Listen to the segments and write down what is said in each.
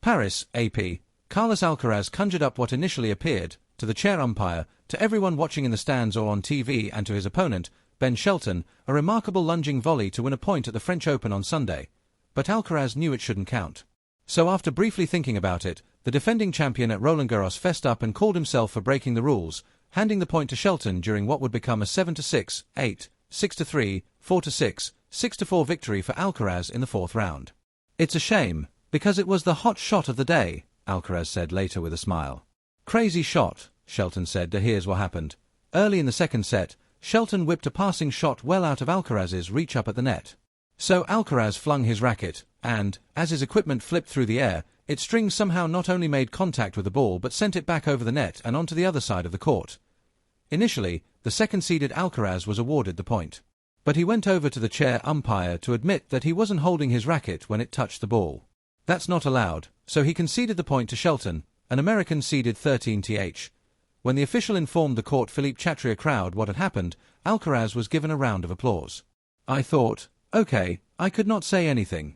Paris, AP. Carlos Alcaraz conjured up what initially appeared, to the chair umpire, to everyone watching in the stands or on TV, and to his opponent, Ben Shelton, a remarkable lunging volley to win a point at the French Open on Sunday. But Alcaraz knew it shouldn't count. So after briefly thinking about it, the defending champion at Roland Garros fessed up and called himself for breaking the rules, handing the point to Shelton during what would become a 7-6, 8, 6-3, 4-6, 6-4 victory for Alcaraz in the fourth round. "It's a shame, because it was the hot shot of the day," Alcaraz said later with a smile. "Crazy shot," Shelton said. Here's what happened. Early in the second set, Shelton whipped a passing shot well out of Alcaraz's reach up at the net. So Alcaraz flung his racket, and, as his equipment flipped through the air, its string somehow not only made contact with the ball but sent it back over the net and onto the other side of the court. Initially, the second-seeded Alcaraz was awarded the point. But he went over to the chair umpire to admit that he wasn't holding his racket when it touched the ball. That's not allowed, so he conceded the point to Shelton, an American seeded 13th. When the official informed the court Philippe Chatrier crowd what had happened, Alcaraz was given a round of applause. "I thought, okay, I could not say anything.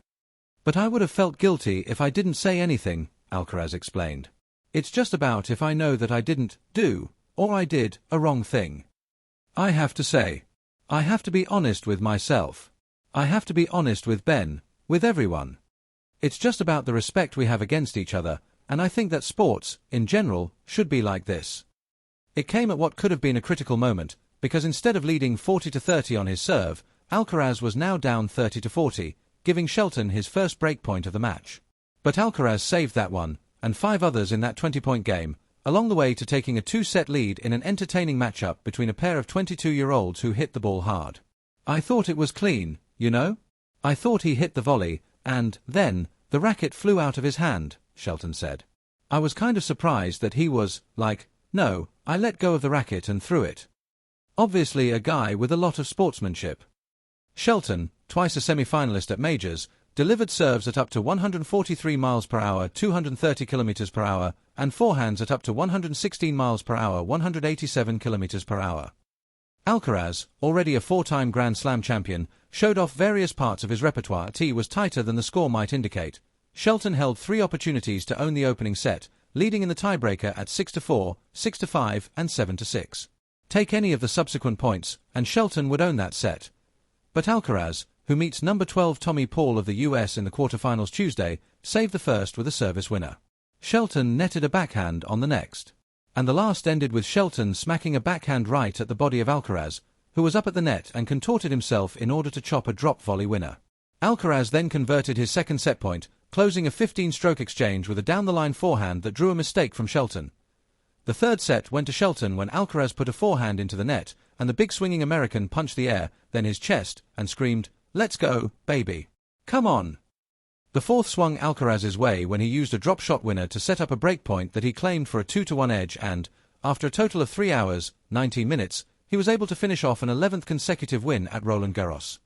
But I would have felt guilty if I didn't say anything," Alcaraz explained. "It's just about if I know that I didn't do, or I did, a wrong thing. I have to say. I have to be honest with myself. I have to be honest with Ben, with everyone. It's just about the respect we have against each other, and I think that sports, in general, should be like this." It came at what could have been a critical moment, because instead of leading 40-30 on his serve, Alcaraz was now down 30-40, giving Shelton his first break point of the match. But Alcaraz saved that one, and 5 others in that 20-point game, along the way to taking a 2-set lead in an entertaining matchup between a pair of 22-year-olds who hit the ball hard. "I thought it was clean, you know? I thought he hit the volley, and, then, the racket flew out of his hand," Shelton said. "I was kind of surprised that he was, like, no, I let go of the racket and threw it." Obviously a guy with a lot of sportsmanship. Shelton, twice a semi-finalist at majors, delivered serves at up to 143 miles per hour, 230 kilometers per hour, and forehands at up to 116 miles per hour, 187 kilometers per hour. Alcaraz, already a 4-time Grand Slam champion, showed off various parts of his repertoire. It was tighter than the score might indicate. Shelton held 3 opportunities to own the opening set, leading in the tiebreaker at 6-4, 6-5, and 7-6. Take any of the subsequent points, and Shelton would own that set. But Alcaraz, who meets number 12 Tommy Paul of the US in the quarterfinals Tuesday, saved the first with a service winner. Shelton netted a backhand on the next. And the last ended with Shelton smacking a backhand right at the body of Alcaraz, who was up at the net and contorted himself in order to chop a drop volley winner. Alcaraz then converted his second set point, closing a 15-stroke exchange with a down-the-line forehand that drew a mistake from Shelton. The third set went to Shelton when Alcaraz put a forehand into the net, and the big swinging American punched the air, then his chest, and screamed, "Let's go, baby. Come on." The fourth swung Alcaraz's way when he used a drop shot winner to set up a break point that he claimed for a 2-1 edge and, after a total of 3 hours, 19 minutes, he was able to finish off an 11th consecutive win at Roland Garros.